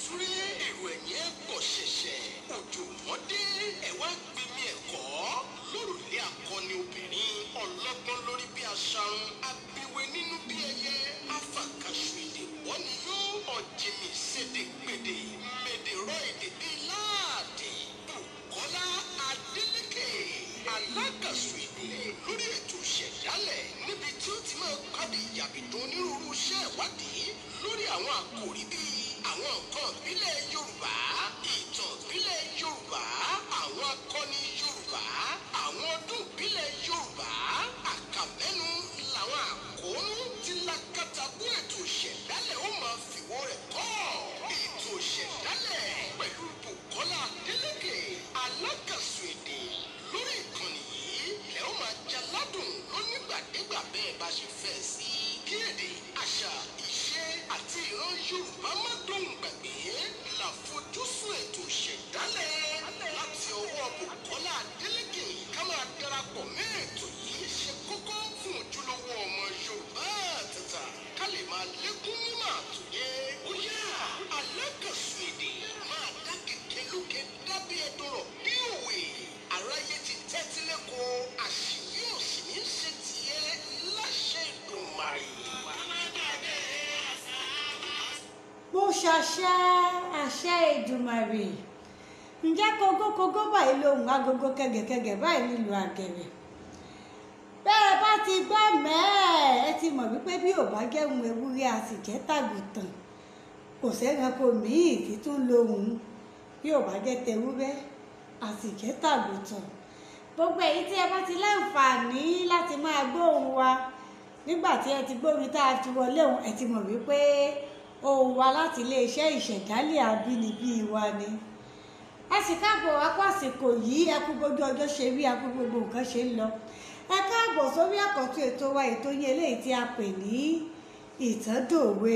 súré èrò ẹ̀yìn ẹ̀ pọ̀ ṣẹ̀ṣẹ̀ òjò mọ́dé ẹ̀ wá gbẹmí ẹ̀kọ́ lórùlé akọni obìnrin ọlọ́gbọ́n lórí bí aṣarun abiwe nínú bí ẹyẹ afàkàṣù èdè wọ́n ni yóò ọ̀jìnmí sédè gbèdè mèdè rọ èdè bíi láàdì Bùkọ́lá Adélékè alágàṣù èdè lórí ètò ìṣẹ̀dálẹ̀ níbi tí ó ti máa pàdé ìyàbìdún onírúurú iṣẹ́ ìwádìí lórí àwọn àkòrí bíi àwọn nǹkan ìbílẹ̀ Yorùbá ìtàn ìbílẹ̀ Yorùbá àwọn akọni Yorùbá àwọn ọdún ìbílẹ̀ Yorùbá àkàmẹ́nu làwọn àkóónú tí lákàtàkù ètò ìṣẹ̀dálẹ̀ ó máa fìwọ́ rẹ̀ kọ́ ètò ìṣẹ̀dálẹ̀ pẹ̀lú Bùkọ́lá Adélékè alágàṣù èdè lórí ìkànnì yìí lẹ́ ó máa jaládùn lónígbàdégbà bẹ́ẹ̀ bá ṣe fẹ́ sí kí èdè àṣà ìṣe àti ìran Yorùbá má dóhùn gbàgbé láfojúsùn ètò ìṣẹ̀dálẹ̀ láti ọwọ́ Bùkọ́lá Adélékè ká máa darapọ̀ mẹ́ ètò yìí ṣe kókó fún ojúlówó ọmọ Yorùbá tàtà ká lè máa lékún mímọ̀ àtúnyẹ ó yá alágàṣù èdè máa dá kékeré lókè dábí ẹdọrọ bí òwe aráyé ti tẹ́tí lẹ́kọ̀ọ́ àṣìyí òsì ní ṣe tiẹ̀ láṣẹ Èdùmàrè. mo ṣàṣẹ àṣẹ Èdùmàrè ǹjẹ́ kógókógó báyìí lóhùn agogo kẹ̀gẹ̀kẹ̀gẹ̀ báyìí nílùú Àgẹ̀rẹ̀ bẹ́ẹ̀ bá ti gbọ́ mẹ́ẹ̀ ẹ ti mọ̀ wípé bí ò bá jẹun ewúrẹ́ a sì jẹ́ tàgùtàn kò sẹ́ranko míì tí tún lóhùn bí ò bá jẹ́ tewúrẹ́ a sì jẹ́ tàgùtàn gbogbo èyí tí ẹ bá ti láǹfààní láti máa gbóhùn wa nígbà tí ẹ ti gbóhùn tá a ti wọlé òun ẹ ti mọ̀ wípé ohùn wa láti iléeṣẹ́ ìṣẹ̀dálẹ̀ àbínibí wa ni ẹ sì káàbọ̀ apá àsìkò yìí ẹ kú gbogbo ọjọ́ ṣe rí akú gbogbo nǹkan ṣe ń lọ ẹ káàbọ̀ sórí àkọ́tún ètò wa ètò yín eléyìí tí a pè ní ìtàndòwe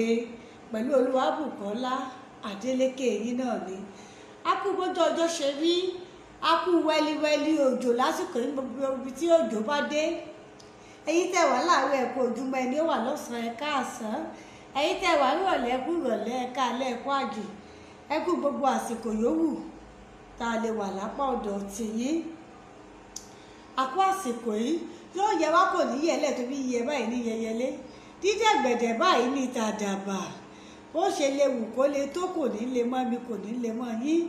pẹ̀lú Olúwabùkọ́lá Adélékè yín náà ni akú gbogbo ọjọ́ ṣe rí akú wẹ́líwẹ́lí òjò lásìkò ní gbogbo ibi tí òjò bá dé èyí tẹ́ wà láàárọ̀ ẹ̀kú ojúmọ́ ẹni ó wà lọ́sàn-án ẹ̀ka àsán èyí tẹ́ wà nírọ̀lẹ́ ẹ̀kú ìrọ̀lẹ́ ẹ̀ka alẹ́ ẹ̀kú àjò ẹ̀kú gbogbo àsìkò yòówù tá a lè wà lápá ọ̀dọ̀ tìyín àkó àsìkò yìí yóò yẹ wá kò ní yẹlẹ̀ tó bí yẹ báyìí ní yẹyẹlé dídẹ̀gbẹ̀dẹ̀ báyìí ní tàdàbà bó ṣe lè wù kó lè tó kò ní lè mọ́ mi kò ní lè mọ́ yín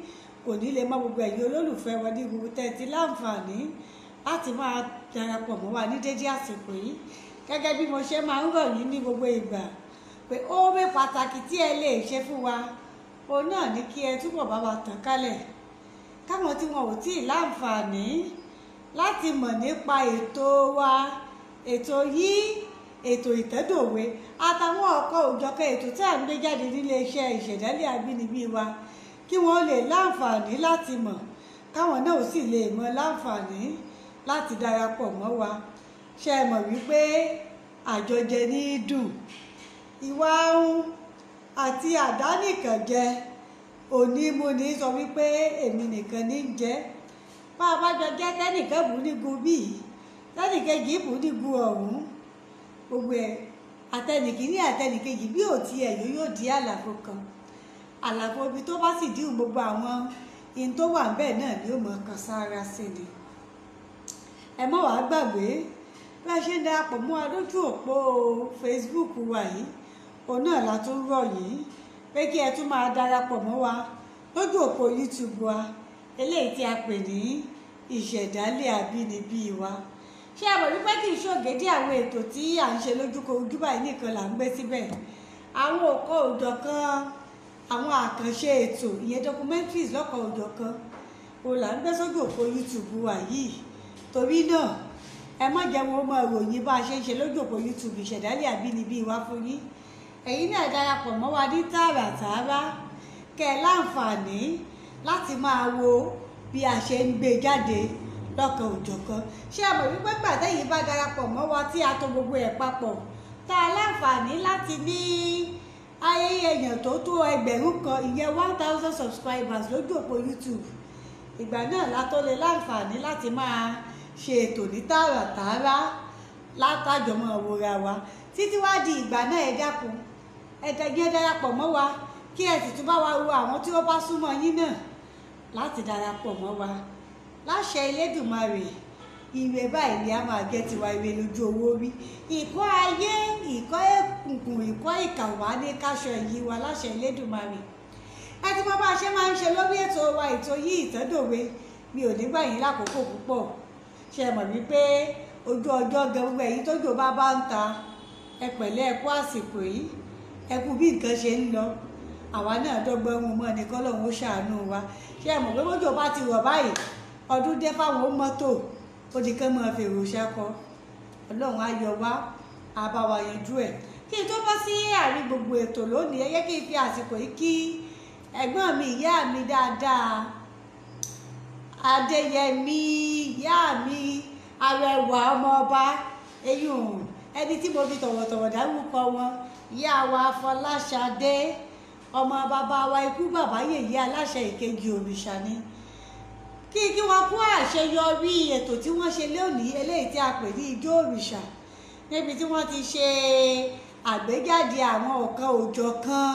kò ní lè mọ́ gbogbo ẹ̀yin olólùfẹ́ wọn ní gbogbo tẹ́tí láǹfààní láti máa darapọ̀ mọ́ wa ní dédé àsìkò yìí gẹ́gẹ́ bí mo ṣe máa ń rọ̀ yín ní gbogbo ìgbà pé oore pàtàkì tí ẹ lè ṣe fún wa òun náà ní kí ẹ túbọ̀ bá wa tàn kálẹ̀ káwọn tí wọn ò tí ì láǹfààní láti mọ̀ nípa ètò wa ètò yìí ètò ìtẹ́dòwe àtàwọn ọ̀kọ̀ òjọ̀kọ̀ ètò tí à ń gbé jáde nílé iṣẹ́ ìṣẹ̀dálẹ̀ àbínibí wa kí wọ́n lè láǹfààní láti mọ̀ káwọn náà sì lè mọ̀ láǹfààní láti darapọ̀ mọ́ wa ṣe é mọ̀ wípé àjọjẹ ní í dùn ìwà ahun àti àdánìkànjẹ onímúni sọ wípé èmi nìkan ní í jẹ bá a bá jọ jẹ tẹnìkan bù ní gun bíi tẹnìkejì bù ní gun ọ̀hún gbogbo ẹ àtẹnìkíní àtẹnìkejì bí ò tiẹ̀ yóò di àlàfo kan àlàfo ibi tó bá sì dín gbogbo àwọn ihun tó wà bẹ́ẹ̀ náà ni ó mọ̀ kan sára sí ni ẹ mọ̀ wá gbàgbé bí a ṣe ń darapọ̀ mọ́ wa lójú òpó Facebook wa yìí òun náà la tún rọ̀ yìí pé kí ẹ tún máa darapọ̀ mọ́ wa lójú òpó YouTube wa eléyìí tí a pè ní ìṣẹ̀dálẹ̀ àbínibí wa ṣé ẹ mọ̀ wípé kì í ṣògede àwọn ètò tí à ń ṣe lójúkojú báyìí nìkan là ń gbé síbẹ̀ àwọn òkò òjọ̀kan àwọn àkànṣe ètò ìyẹn documentaries lọ́kọ̀ òjọ̀kan òun là ń gbé sójú òpó YouTube wa yìí torí náà ẹ má jẹ́ wọn mọ ìròyìn bá a ṣe ń ṣe lójú òpó YouTube ìṣẹ̀dálẹ̀ àbínibí wa fún yín ẹ̀yin náà darapọ̀ mọ́ wa ní tààràtààrà kẹ́ ẹ láǹfààní láti máa wo bí a ṣe ń gbé jáde lọ́kàn òjọ̀kan ṣé ẹ mọ̀ wípé gbàtẹ́yìn bá darapọ̀ mọ́ wa tí a tò gbogbo ẹ̀ papọ̀ tá a láǹfààní láti ní ayẹyẹ èèyàn tó tó 1000 ìyẹn 1000 subscribers lójú òpó YouTube ìgbà náà la tó lè láǹfààní láti máa ṣe ètò ní tààràtààrà látàjọmọ́ òwúra wa títí wá di ìgbà náà ẹ dákun ẹ darapọ̀ mọ́ wa kí ẹ sì tún bá wa wo àwọn tí ó bá súnmọ́ yín náà láti darapọ̀ mọ́ wa láṣẹ Elédùmarè. Ire báyìí ni a máa gẹ́ tiwa, ire lójú owó rí. Ìkọ́ ayé, ìkọ́ èkùnkùn, ìkọ́ ìkàwá ní káṣọ èyí wa láṣẹ Elédùmarè. Ẹ ti mọ bá a ṣe máa ń ṣe lórí ètò wa, ètò yìí Ìtàndòwe. Mi ò ní gbà yín lákòókò púpọ̀. Ṣe mọ̀ wípé ojú ọjọ́ gan gbogbo èyí tójò bá ń ta, ẹ pẹ̀lẹ́ ẹ kú àsìkò yìí, ẹ kú bí nǹkan ṣe ń lọ. Àwa náà dọ́gbọ́n mú mọ́ ni kọ́lọ́hún ó ṣàánú wa. Ṣe mọ̀ pé bójò bá ti rọ̀ báyìí, ọdún dé fáwọn mọ́tò, ó di kán máa fèrò ṣẹ́kọ. Ọlọ́run á yọ wá, á bá wa yanjú ẹ̀. Kí n tó bọ́ sí àárín gbogbo ètò lónìí, ẹ jẹ́ kí n fi àsìkò yìí kí ẹ̀gbọ́n mi, ìyá mi dáadáa, Adéyẹmí, ìyá mi arẹwà ọmọọba, eyín ẹni tí mo fi tọ̀wọ̀tọ̀wọ̀ dárúkọ wọn, ìyá wa Fọláṣadé, ọmọ bàbá wa ikú bàbá yèyé aláṣẹ ìkejì òrìṣà ni. Kí wọ́n kú àṣeyọrí ètò tí wọ́n ṣe lónìí, eléyìí tí a pè ní ijó òrìṣà, níbi tí wọ́n ti ṣe àgbéjáde àwọn ọ̀kan òjọ̀kan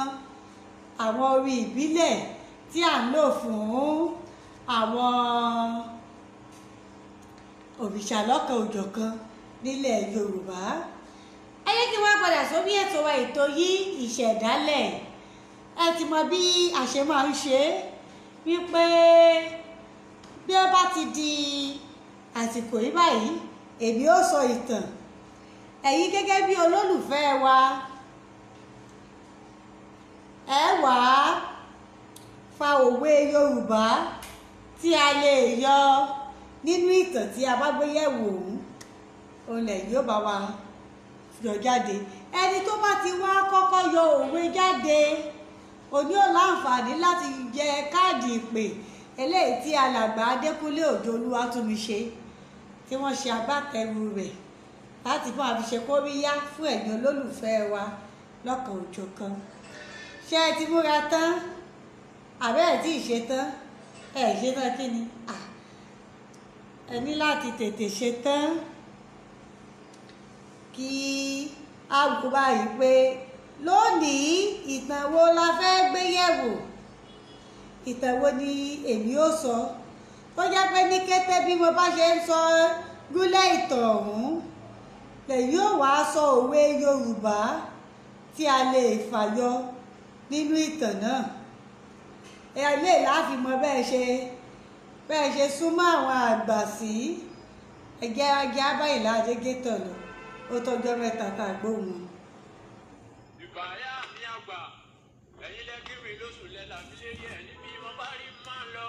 àwọn orin ìbílẹ̀ tí à ń lò fún àwọn òrìṣà lọ́kan òjọ̀kan nílẹ̀ Yorùbá. Ẹ jẹ́ kí wọ́n padà sórí ètò wa, ètò yìí ìṣẹ̀dálẹ̀. Ẹ ti mọ bí a ṣe máa ń ṣe wípé bí ó bá ti di àsìkò yìí báyìí, èmi ó sọ ìtàn. Ẹ̀yin gẹ́gẹ́ bí olólùfẹ́ wa, ẹ wá fa òwe Yorùbá tí a lè yọ nínú ìtàn tí a bá gbé yẹ̀wò òun, olè yóò bá wa yọ jáde. Ẹni tó bá ti wá kọ́kọ́ yọ òwe jáde, òní ò láǹfààní láti jẹ káàdì ìpè eléyìí tí alàgbà Adékúnlé Òjó Olúwatúnmiṣe tí wọ́n ṣe agbátẹrù rẹ̀ láti fún àfiṣe kóríyá fún ẹ̀yin olólùfẹ́ wa lọ́kan òjọ̀kan. Ṣé ẹ ti múra tán? Àbẹ́ ẹ̀ tí ì ṣe tán? Ẹ̀ ṣe tán kí ni? Ẹ ní láti tètè ṣe tán kí a wò báyìí pé lónìí ìtàn wo la fẹ́ gbé yẹ̀wò. Ìtàn wo ni èmi ó sọ tó jẹ́ pé ní kété bí mo bá ṣe ń sọ gúnlẹ̀ ìtàn ọ̀hún, lèyí ò wá sọ òwe Yorùbá tí a lè fàyọ nínú ìtàn náà. Ẹ lè láti mọ bẹ́ẹ̀ ṣe súnmọ́ àwọn àgbà sí. Ẹ̀jẹ̀ abáyìnlá Adégétọ̀ lọ, ó tọ́jọ́ mẹ́ta tá a gbóhùn. Ìbáyá mi àgbà, ẹ̀yin lẹ́kí mi lóṣù lẹ́la mi lérí ẹ̀ níbi mo bá rí máa lọ.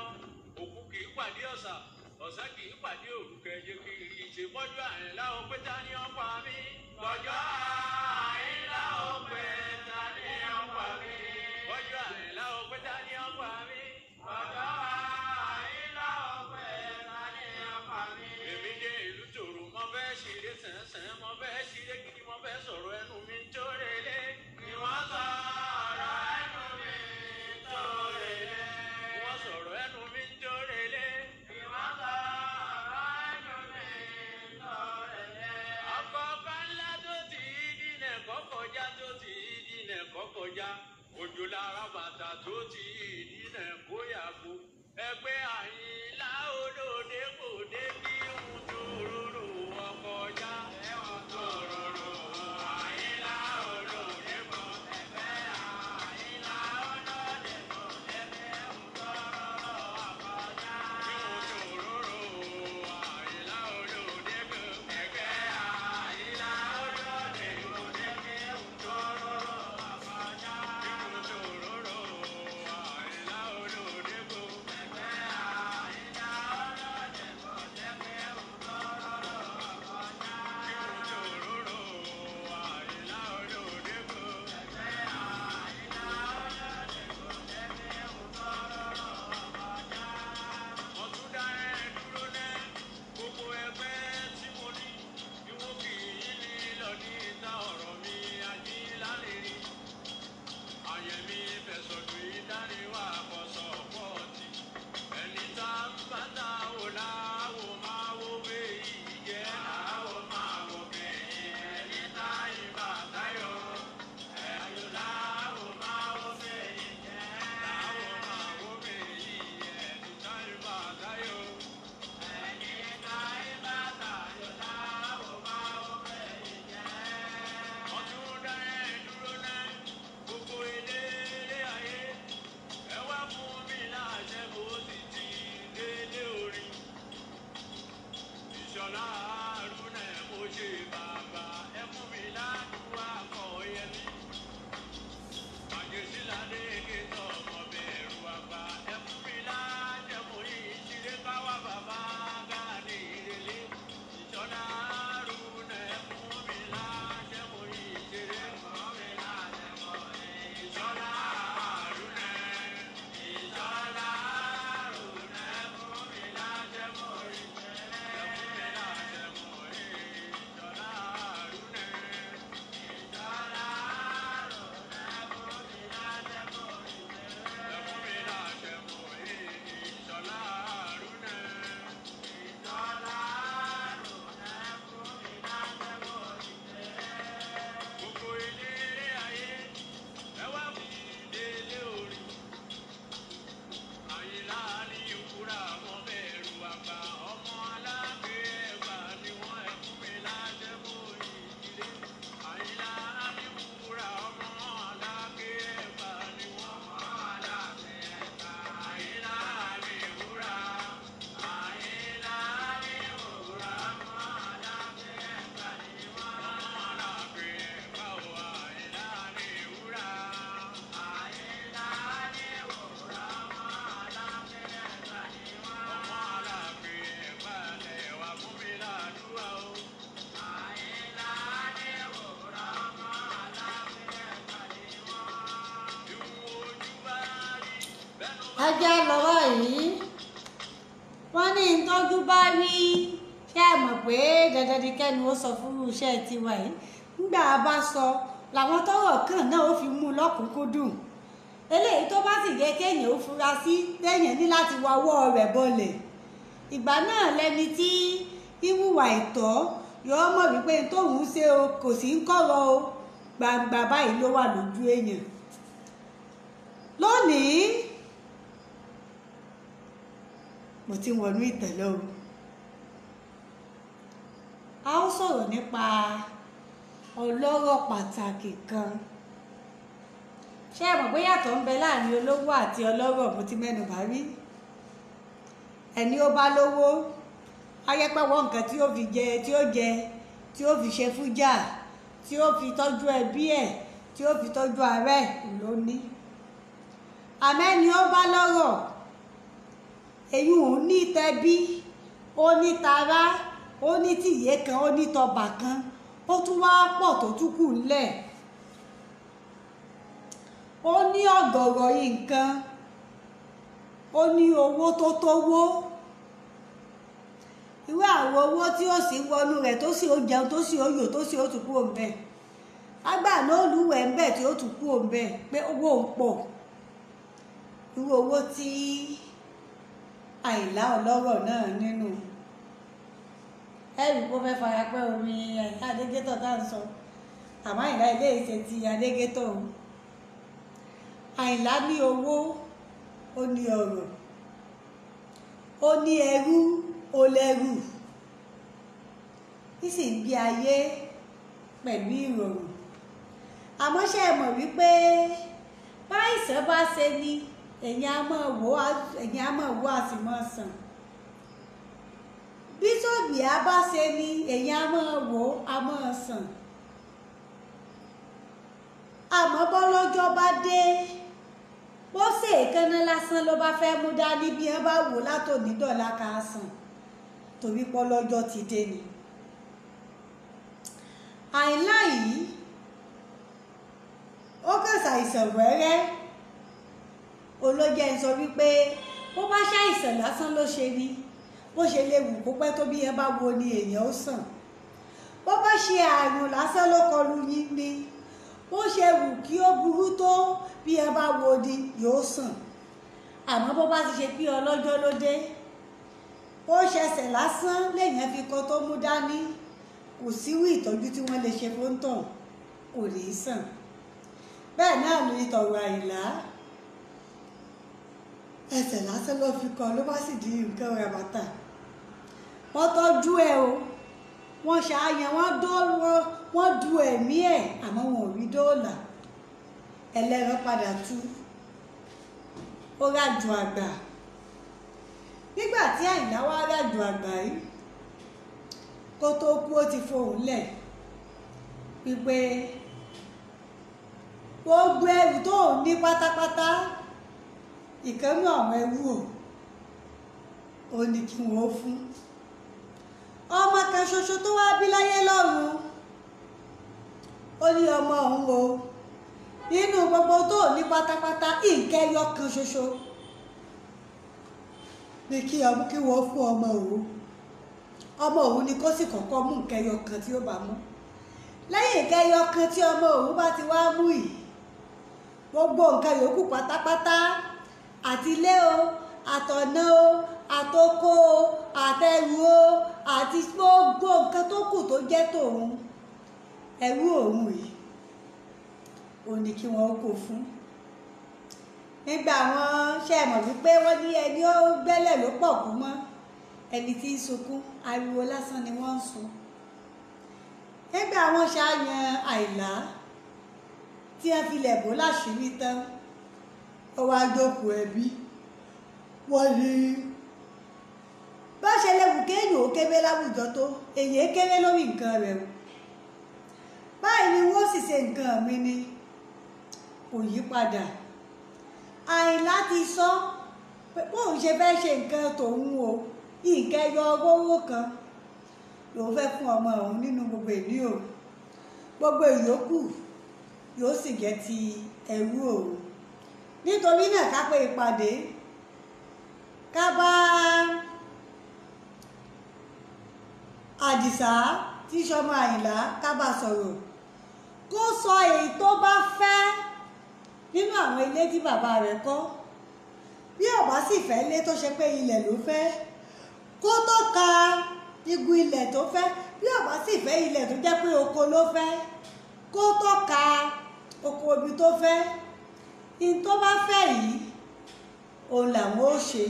Òkú kì í pàdé ọ̀sà, ọ̀sà kì í pàdé òru, kẹ̀jẹ̀ kì í ṣe mọ́jú Àyìnlá ó pé ta ni ó pa mí. Lọ́jọ́ Àyìnlá ó pé ta ni ó pa mí. Lọ́jọ́ Àyìnlá ó pé ta ni ó pa mí. Lọ́jọ́ Àyìnlá ó pé ta ni ó pa mí. Èmi dé ìlú Tòrò, mo fẹ́ ṣeré sẹ́nsẹ́n, mo fẹ́ ṣeré gidi, mo fẹ́ sọ̀rọ̀ ẹnu mi ń tó relé. Wọ́n sọ̀rọ̀ ẹnu mi ń tó relé. Wọ́n sọ̀rọ̀ ẹnu mi ń tó relé. Wọ́n sọ̀rọ̀ ẹnu mi ń tó relé. Ọkọ̀ ńlá tó ti dínà kọ́kọ́já tó ti dínà kọ́kọ́já. Òjò lára bàtà tó ti dínà kóyàgò. Ẹgbẹ́ Àyìnlá olóde kò dé bí ohun tó rorò ọkọjá. Ẹ̀wọ̀n tó rorò Àyìnlá olóde kò. Ẹgbẹ́ Àyìnlá olóde kò dé bí ohun tó rorò ọkọjá. Ohun tó rorò Àyìnlá olóde kò. Ẹgbẹ́ Àyìnlá olóde kò dé bí ohun tó rorò ọkọjá. Ohun tó rorò Àyìnlá olóde kò. Ẹgbẹ́ Àyìnlá olóde ajá lọ́wọ́ yìí wọ́n ní ìtọ́jú bá rí ṣé ẹ mọ̀ pé dandan ni kẹ́nu ó sọ fún iṣẹ́ tiwa yìí nígbà bá sọ làwọn tọ́rọ̀ kàn náà ó fi mú un lọ́kùnkúndùn eléyìí tó bá sì yẹ kéèyàn ó fura sí téèyàn ní láti wá ọwọ́ rẹ̀ bọlẹ̀ ìgbà náà lẹni tí ìwùwà ìtọ́ yóò mọ̀ wípé tóun ṣe o kò sí ń kọ̀rọ̀ o gbangba báyìí ló wà lójú èèyàn lónìí mo ti wọnú ìtẹ̀lẹ́ o a ó sọ̀rọ̀ nípa ọlọ́rọ̀ pàtàkì kan ṣé ẹ mọ̀ pé yàtọ̀ ń bẹ láàrin olówó àti ọlọ́rọ̀ mo ti mẹ́nu bà rí ẹni ó bá lówó ayẹ́pẹ́wọ́ nǹkan tí ó fi jẹ tí ó fi ṣe fújà tí ó fi tọ́jú ẹbí ẹ̀ tí ó fi tọ́jú ara ẹ̀ ló ní àmẹ́ni ó bá lọ́rọ̀ èyí ò ní tẹbí ó ní tará ó ní tìyé kan ó ní tọba kan ó tún wá pọ̀ tó tún kù ńlẹ̀ ó ní ọ̀gọ̀rọ̀ nǹkan ó ní owó tó tówó irú àwọn owó tí ó sì wọnú rẹ̀ tó sì ó jẹun tó sì ó yò tó sì ó tún kúrò ń bẹ̀ lágbà náà lúwẹ̀ẹ́ ń bẹ̀ tí ó tún kúrò ń bẹ̀ pé owó ń pọ̀ irú owó tí Àyìnlá ọlọ́rọ̀ náà nínú ẹ̀rí kó fẹ́ fara pẹ́ omi Àyìnlá Adégétọ̀ tá à ń sọ àmọ́ Àyìnlá ilé ìṣe ti Adégétọ̀ Àyìnlá ní owó ó ní ọrọ̀ ó ní ẹrú ó lẹ́rù ní sì ń gbé ayé pẹ̀lú ìrọ̀rùn àmọ́ ṣe é mọ̀ wípé báyìísàn bá ṣe ní ẹ̀yin á máa wò á sì máa sàn bí tóbi á bá ṣe ní ẹ̀yin á máa wò á máa sàn àmọ́ bọ́lọ́jọ́ bá dé bó ṣe èékánná lásán ló bá fẹ́ mú dání bí wọ́n bá wò látòní dọ̀la ká sàn torí pọ́lọ́jọ́ ti dé ni Àyìnlá yìí ó kàn ṣàìsàn wẹ́rẹ́ olójẹ́ ń sọ wípé bó bá ṣàìsàn lásán ló ṣe ní bó ṣe lè wù kó pẹ́ tó bí yẹn bá wo ni èèyàn ó sàn bó bá ṣe àrùn lásán ló kọlù yín ni bó ṣe wù kí ó burú tó bí yẹn bá wo ni yóò sàn àmọ́ bó bá ti ṣe pé ọlọ́jọ́ ló dé ó ṣẹ̀ṣẹ̀ lásán lèèyàn fi kọ́ tó mú dání kò síwú ìtọ́jú tí wọ́n lè ṣe fún tàn kò ní í sàn bẹ́ẹ̀ náà ló ní tọ̀rọ̀ Àyìnlá ẹsẹ̀ lásán ló fi kọ́ ló bá sì di nǹkan rẹ̀ bàtà wọ́n tọ́jú ẹ o wọ́n ṣàyàn wọ́n du ẹ̀mí ẹ̀ àmọ́ wọn ò rí dóòlà ẹlẹ́ran padà tú ó rájò àgbà nígbà tí Àyìnlá wá rájò àgbà yìí kó tó kú ó ti fohùn lẹ̀ wípé gbogbo ẹrù tó ní pátápátá ìkànnì àwọn ẹrú ò ní kí wọ́n fún ọmọ kan ṣoṣo tó wá bí láyé lọ́run ó ní ọmọ òun o nínú gbogbo tó ní pátápátá ìkẹyọ kan ṣoṣo ní kí wọ́n fún ọmọ òun ni kó sì kọ́kọ́ mú ìkẹyọ kan tí ó bá mú lẹ́yìn ìkẹyọ kan tí ọmọ òun bá ti wá mú yìí gbogbo nǹkan yòókù pátápátá àti ilé o àtọ̀nà o àtoko o àtẹrù o àti gbogbo nǹkan tó kù tó jẹ́ tòun ẹrú òun yìí ò ní kí wọ́n kó fún nígbà wọn ṣe mọ̀ wípé wọ́n ní ẹni ó gbẹ́lẹ̀ ló pọ̀ kú mọ́ ẹni tí ń sunkún ariwo lásán ni wọ́n ń sun nígbà wọn ṣàyàn Àyìnlá tí wọ́n fi lẹ̀ bó láṣìírí tán ó wá jókòó ẹbí wọ́n ní bá ṣe léwu kéèyàn ó kéré láwùjọ tó èyí kéré lórí nǹkan rẹ̀ o báyìí ni wọ́n sì ṣe nǹkan mi ni kò yí padà Àyìnlá ti sọ pé bóun ṣe fẹ́ ṣe nǹkan tòun o nǹkan ẹyọ owó kan lòun fẹ́ fún ọmọ òun nínú gbogbo ìní o gbogbo ìyókù yóò sì jẹ́ ti ẹrú òun nítorí náà ká pé ìpàdé ká bá Àdìsá tí sọmọ Àyìnlá ká bá sọ̀rọ̀ kó sọ èyí tó bá fẹ́ nínú àwọn ilé tí bàbá rẹ̀ kọ́. Bí ó bá sì fẹ́ ilé tó ṣe pé ilẹ̀ ló fẹ́ kó tó ka igun ilẹ̀ tó fẹ́. Bí ó bá sì fẹ́ ilẹ̀ tó jẹ́ pé oko ló fẹ́ kó tó ka oko ibi tó fẹ́. In tó bá fẹ́ yìí òun làwọn ó ṣe.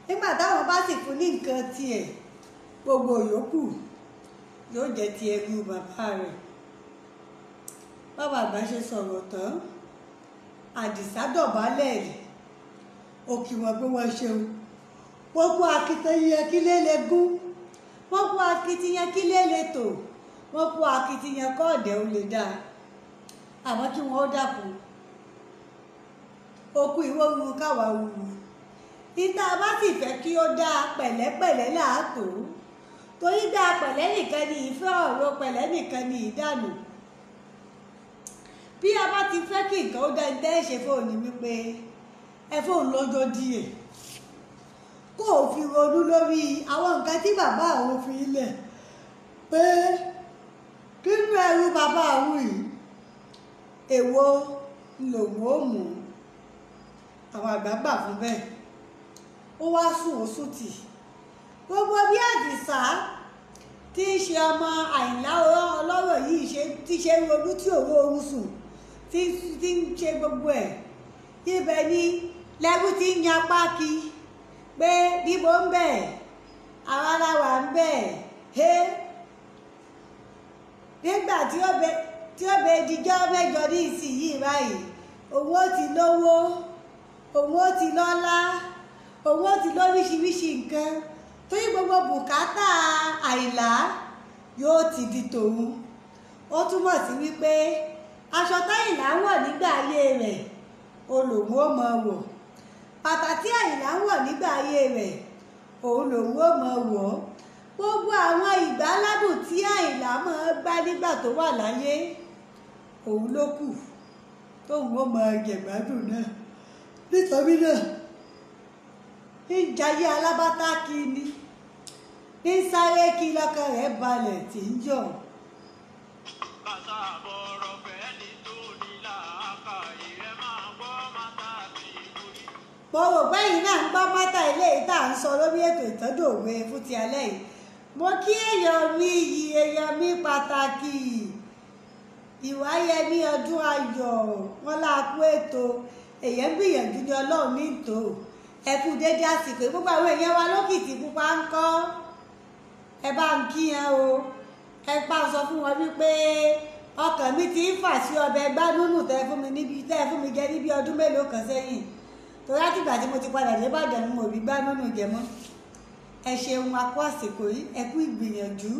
Nígbà táwọn bá sì fún ní nǹkan tiẹ̀ gbogbo yòókù yóò jẹ́ ti ẹrú bàbá rẹ̀. Bàbá àgbà ṣe sọ̀rọ̀ tán Àdìsá dọ̀bálẹ̀ ó kí wọn pé wọ́n ṣeun. Wọ́n kú akitiyan kí lé lè gún, wọ́n kú akitiyan kí lé lè tò, wọ́n kú akitiyan kọ́ ọ̀dẹ̀ ó lè dáa. Àmọ́ kí wọ́n ó dàpọ̀ okú ìwọ wúru káwa wúru. Ìta bá sì fẹ́ kí ó dáa pẹ̀lẹ́pẹ̀lẹ́ láàtò, torí dáa pẹ̀lẹ́ nìkan ni ìfẹ́, ọ̀rọ̀ pẹ̀lẹ́ nìkan ni ìdánù. Bí a bá ti fẹ́ kí nǹkan ó dá ní tẹ́ ṣe fóònù wípé ẹ fóònù lọ́jọ́ díẹ̀ kó o fi ronú lórí àwọn nǹkan tí bàbá àwọn fi lẹ̀ pé nínú ẹrú bàbá àwọn yìí èwo lòun ó mú. Àwọn àgbà gbà fún bẹ́ẹ̀. Ó wá sùn ó sùn tì. Gbogbo bí Àdìsá tí í ṣe ọmọ Àyìnlá ọlọ́rọ̀ yìí ti ṣe ronú tí òru oorun sùn tí ń ṣe gbogbo ẹ̀. Ibẹ̀ ni lẹ́rú ti ń yan pákí pé bíbo ń bẹ̀ àwọn aláwà ń bẹ̀ he. Nígbà tí ó bẹ dijọ́ mẹ́jọ ní ìsinyìí báyìí òun ó ti lówó, òun ó ti lọ́lá, òun ó ti lóríṣiríṣi nǹkan torí gbogbo bùkátà Àyìnlá yóò ti di tòun. Ó túmọ̀ sí wípé aṣọ t'Àyìnlá wọ̀ nígbà ayé rẹ̀ òun lòun ó máa wọ̀, bàtà tí Àyìnlá wọ̀ nígbà ayé rẹ̀ òun lòun ó máa wọ̀. Gbogbo àwọn ìgbáládùn tí Àyìnlá máa gbá nígbà tó wà láyé òun ló kù tóun ó máa jẹ̀gbádùn náà. Nítorí náà ń jayé alábátá kí ni, ń sáré kí lọ́kàn rẹ̀ balẹ̀ tí ń yọ̀. Mo rò pé yìí náà ń gbọ́ mọ́tà ilé yìí tá à ń sọ lórí ètò ìtọ́jú òwe fún ti alẹ́ yìí. Mo kí èèyàn mi yìí, èèyàn mi pàtàkì Ìwáyẹmí ọdún ayọ̀ wọn láàkú ètò èèyàn gbìyànjú ní Ọlọ́run ní ìtò. Ẹ kú dédé àsìkò gbogbo àwọn èèyàn wa lókìtì pupa ń kọ́. Ẹ bá ń kí yẹn o. Ẹ bá sọ fún wọn wípé ọkàn mi ti ń fà sí ọbẹ̀ gbánúnù tẹ́ fún mi jẹ níbi ọdún mélòó kan sẹ́yìn. Torí àtìgbà tí mo ti padà dé Ìbàdàn mo rí gbánúnù jẹ mọ́. Ẹ ṣeun akọ àsìkò yìí, ẹ kú ìgbìyànjú.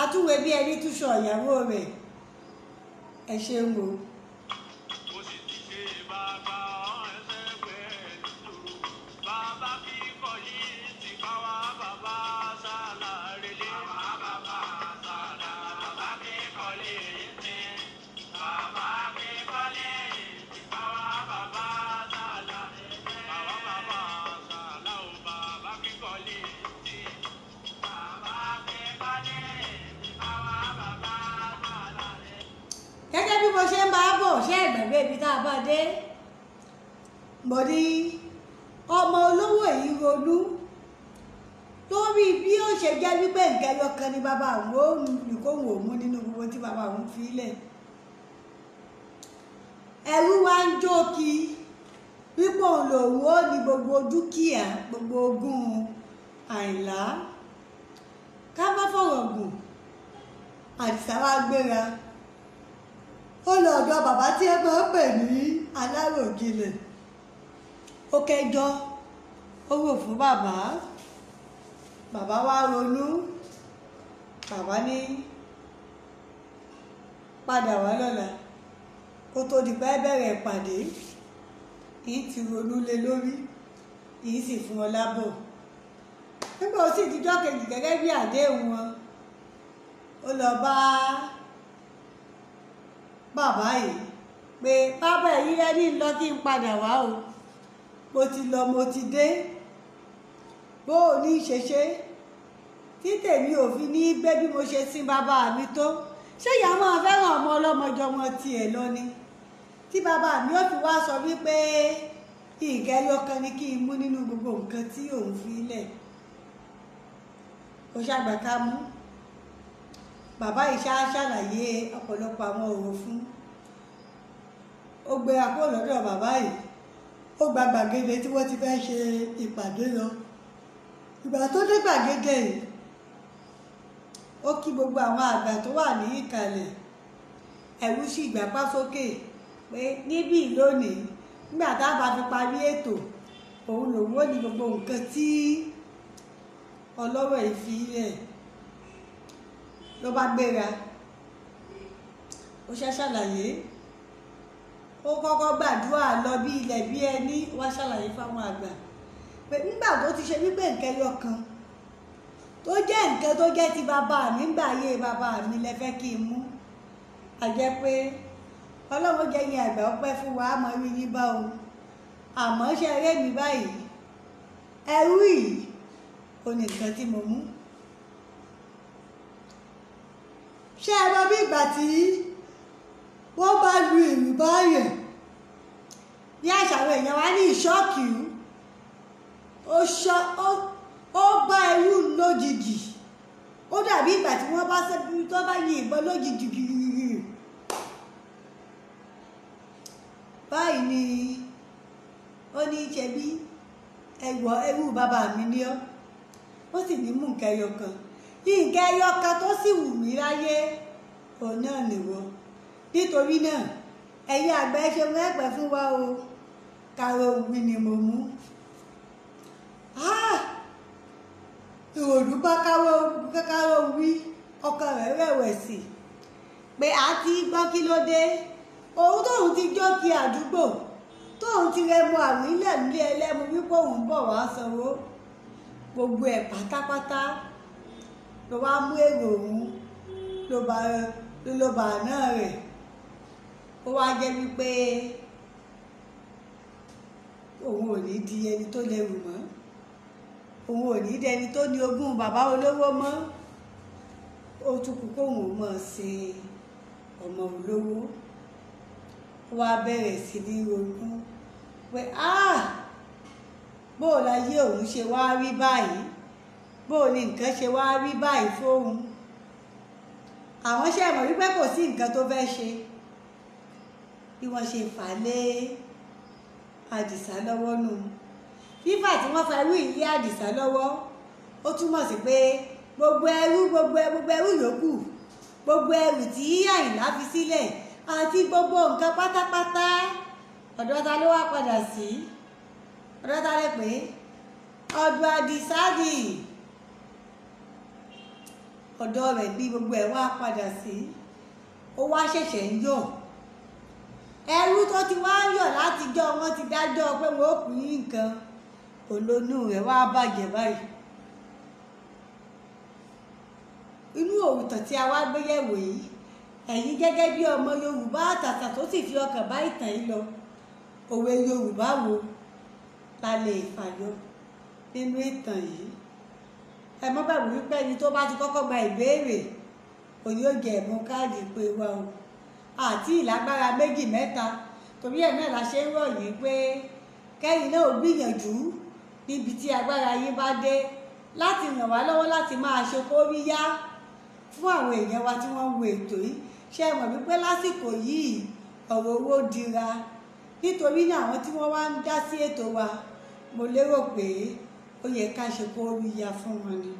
Atúwé bí ẹni túṣọ ìyàwó rẹ̀. Ẹ ṣeun o. Gẹ́gẹ́ bí mo ṣe ń bá bọ̀ ṣé ìgbàgbé ibi tá a bá dé. Mo ní ọmọ olówó yìí ronú lórí bí ó ṣe jẹ́ wípé nǹkan lọ́kàn ni bàbá àwọn olùkóhùn òmú nínú gbogbo tí bàbá àwọn fi lẹ̀. Ẹrú wa ń jókì wípé òun lòun ó ní gbogbo dúkìá gbogbo ogún Àyìnlá. Ká má fọ̀rọ̀ gùn Àdìsá wa gbéra ó lọ ọ̀dọ̀ bàbá tí ẹ máa ń pè ní Aláròjinlẹ̀. Ó kẹjọ ó rò fún bàbá wa ronú. Bàbá ní padà wá lọ́la kó tó di pé bẹ̀rẹ̀ ìpàdé kì í ti ronú lé lórí kì í sì fún ọ lábọ̀. Nígbà ó sì dijọ́ kejì gẹ́gẹ́ bí àdéhùn wọn ó lọ bá bàbá yìí pé bàbá yìí rẹ́ni lọ kí n padà wá o, mo ti lọ mo ti dé bó o ní ṣeṣe tí tèmi ò fi ní gbé bí mo ṣe sin bàbá mi tó. Ṣé ìyá máa fẹ́ràn ọmọ ọlọ́mọjọ ọmọ tiẹ̀ lọ ni tí bàbá mi ó fi wá sọ wípé ìgẹ́yọ kan ni kí n mú nínú gbogbo nǹkan tí òun fi lẹ̀. Ó ṣàgbà ká mú. Bàbá yìí ṣàlàyé ọ̀pọ̀lọpọ̀ àwọn ọ̀rọ̀ fún. Ó gbéra kúrò lọ́dọ̀ bàbá yìí, ó gba gbàgede tí wọ́n ti fẹ́ ṣe ìpàdé lọ. Ìgbà tó dé gbàgede yìí, ó kí gbogbo àwọn àgbà tó wà ní ìkàlẹ̀. Ẹ̀rù sì gbapá sókè pé níbí lónìí nígbà tá a bá fi parí ètò òun lòun ó ní gbogbo nǹkan tí ọlọ́rọ̀ yìí fi lẹ̀. Ló bá gbéra, ó ṣàlàyé, ó kọ́kọ́ gbàdúrà lọ bí ilẹ̀ bí ẹni, wá ṣàlàyé fáwọn àgbà pé nígbà tó ti ṣe wípé nǹkan ẹyọ kan tó jẹ́ nǹkan tó jẹ́ ti bàbá mi nígbà ayé bàbá mi lẹ fẹ́ kí n mú, a jẹ́ pé ọlọ́run jẹ́ yín àgbà ọpẹ́ fún wa, àmọ́ rí yín bá o. Àmọ́ ṣe eré mi báyìí, ẹrú yìí ò ní nǹkan tí mo mú. Ṣé ẹ lọ bí ìgbà tí wọ́n bá lu ìlú báyẹn bí àṣà àwọn èèyàn wá ní ìṣọ́ọ̀kì ó bá ẹrú lójijì, ó dàbí ìgbà tí wọ́n bá sẹ́bí tó bá yin ìbọn lójijì gírígírí. Báyìí ni ó ní ṣe bí ẹrú bàbá mi ní ọ́, ó sì ní mú nǹkan ẹyọ kan. Nǹkan ẹyọ kan tó sì wù mí láyé òun náà nìwọ. Nítorí náà ẹ̀yin àgbà ẹ ṣe mẹ́pẹ́ fún wa o, kàrò òwì ni mo mú. Ìròdú bá káró wí, ọkàn rẹ̀ rẹ̀wẹ̀sì pé a ti gbọ́ kí ló dé. Òun tóun ti jókè àdúgbò, tóun ti rẹmu àrùn ilẹ̀ nílé ẹlẹ́mu wípé òun bọ̀ wá sanwó, gbogbo ẹ̀ pátápátá ló wá mú èrò òun ló bá náà rẹ̀. Ó wá jẹ́ wípé òun ò ní di ẹni tó lẹ́rù mọ́, òun ò ní di ẹni tó ní ogún bàbá olówó mọ́. Ó tún kù kóun ò mọ̀ ṣe ọmọ olówó. Ó wá bẹ̀rẹ̀ sí ní ronú pé bóò láyé òun ṣe wá rí báyìí, bóò ní nǹkan ṣe wá rí báyìí fóun. Àwọn ṣe mọ̀ wípé kò sí nǹkan tó fẹ́ ṣe. Bí wọ́n ṣe fà lé Àdìsá lọ́wọ́ nù. Fífà tí wọ́n fa ẹrú ilé Àdìsá lọ́wọ́, ó túmọ̀ sí pé gbogbo ẹrú yòókù, gbogbo ẹrù tí Àyìnlá fi sílẹ̀ àti gbogbo nǹkan pátápátá ọ̀dọ̀ ta ló wá padà sí? Ọ̀dọ̀ ta lè pé ọ̀dọ̀ Àdìsá dì. Ọ̀dọ̀ rẹ̀ bí gbogbo ẹ̀ wá padà sí. Ó wá ṣẹ̀ṣẹ̀ ń yọ̀. Ẹrú tó ti wá ń yọ̀ látijọ́ wọn ti dájọ́ pé wọ́n ó pín nǹkan, olónú rẹ̀ wá bàjẹ́ báyìí. Inú òrùtàn tí a wá gbé yẹ̀wò yìí, ẹ̀yin gẹ́gẹ́ bí ọmọ Yorùbá àtàtà tó sì fi ọkàn bá ìtàn yìí lọ, òwe Yorùbá wo la lè fàyọ nínú ìtàn yìí? Ẹ má bàbá wípé ẹni tó bá ti kọ́kọ́ gba ìbéèrè òun yóò jẹ ẹ̀bùn káàdì pé wa o. Àti ìlágbára méjì mẹ́ta, torí ẹ̀ náà la ṣe ń rọ̀ yín pé kẹ́yìn náà ò gbìyànjú níbi tí agbára yín bá dé láti ràn wá lọ́wọ́ láti máa ṣe kóríyá fún àwọn èèyàn wa tí wọ́n ń wo ètò yìí. Ṣé ẹ mọ̀ wípé lásìkò yìí ọ̀rọ̀ owó dira, nítorí náà àwọn tí wọ́n wá ń dá sí ètò wa, mo lérò pé ó yẹ ká ṣe kóríyá fún wọn ni.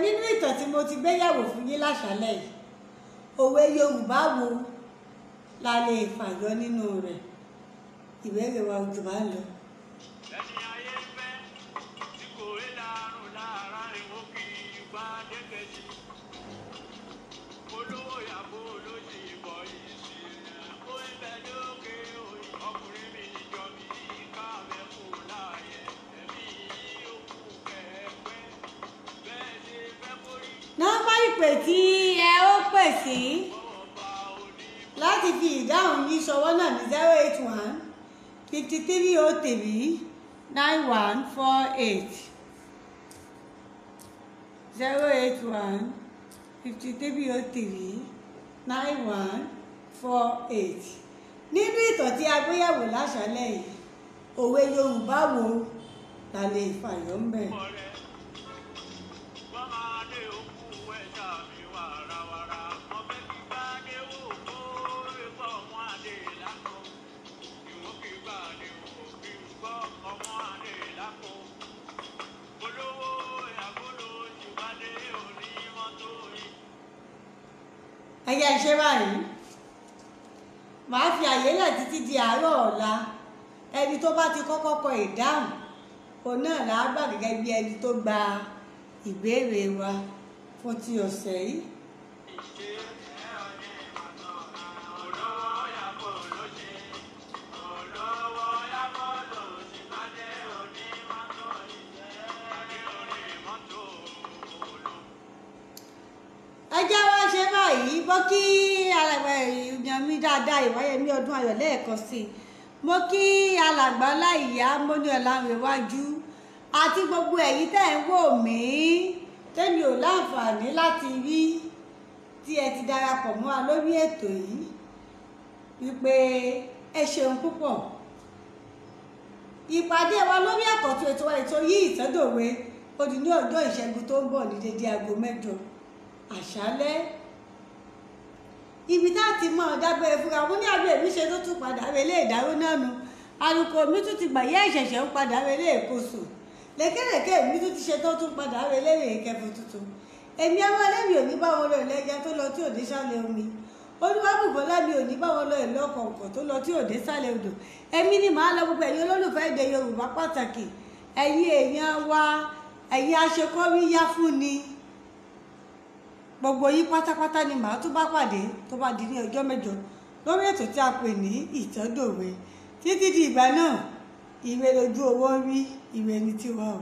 Nínú ìtàn tí mo ti gbé yẹ̀wò fún yín láṣálẹ́ yìí, òwe Yorùbá wo la lè fàyọ nínú rẹ̀? Ìbéèrè wa ojú máa ń lọ. Ẹni ayé fẹ́ tí kò rí láàrùn lára olówó yàgò lójì ìbọ̀ yìí sí ó ń bẹ lókè òyìn ọkùnrin mi níjọ mi káàmẹ́ kù láàyè ẹ̀mí yìí ó kú kẹ̀ẹ́pẹ́ bẹ́ẹ̀ ṣe fẹ́ kórí nọ́mbà ìpè tí ẹ ó pè sí ọba òní láti fi ìdáhùn yìí ṣọwọ́ náà ní 081 5303 9148 081 5303 9148. nínú ìtàn tí a gbéyẹ̀wò láṣálẹ́ yìí òwe Yorùbá wo la lè fàyọ ń bẹ̀? ọ̀rẹ́ wọ́n máa dé òkú ẹja mi wàràwàrà wọ́n fẹ́ kí bá dé òkú ẹ̀kọ́ ọmọ adé lákò ìwọ́n kí bá dé òkú ẹ̀kọ́ ọmọ adé lákò olówó ìyàgòlò ìbádé òní mọ́tò yìí. ẹ jẹ́ ṣe báyìí màá fi àyè lẹ̀ títí di àárọ̀ ọ̀la ẹni tó bá ti kọ́kọ́ kọ ìdáhùn òun náà là á gbà gẹ́gẹ́ bí ẹni tó gba ìbéèrè wa fún ti ọ̀sẹ̀ yìí. ẹ jẹ́ wá ṣe báyìí bọ́ kí èèyàn mi dáadáa Ìwáyẹmí ọdún ayọ̀ lẹ́ẹ̀kan sí i mo kí alàgbà láìyá mọ́ní ọ̀làǹrẹ̀wájú àti gbogbo ẹ̀yin tẹ́ ń wò mí tẹ́mi ò láǹfààní láti rí tí ẹ ti darapọ̀ mọ́ wa lórí ètò yìí wípé ẹ ṣeun púpọ̀. ìpàdé wa lórí àkọ́tún ètò yìí ìtẹ́dòwe ó di ní ọjọ́ ìṣẹ́gun tó ń bọ̀ ní dédé aago 8 àṣálẹ́ ibi tá a ti mọ dágbére fúnra wọn ní àbí èmi ṣe tó tún padà relé ìdáró náà nu alùkò mi tún ti gbàyẹ ìṣẹ̀ṣẹ̀ ń padà relé èkóso lékèlékè mi tún ti ṣe tó tún padà relé ìkẹfù tuntun èmi àwọn ẹlẹ́mi ò ní bá wọn lọ ìlẹ́jà tó lọ tí ò dé sálẹ̀ omi olúwàbùkọ́lá mi ò ní bá wọn lọ ìlú ọkọ̀ọ̀kọ̀ tó lọ tí ò dé sálẹ̀ odò èmi ni màá lọ gbogbo ẹ̀yin olólùfẹ́ èdè Yorùbá pàtàkì ẹ̀yin èèyàn wa ẹ̀yin aṣekọ́ríyá fún ni gbogbo yín pátápátá ni màá tún bá pàdé tó bá di ní ọjọ́ mẹ́jọ lórí ètò tí a pè ní ìtọ́dòwe títí di ìgbà náà ire lójú owó ń rí ire ní tiwa o.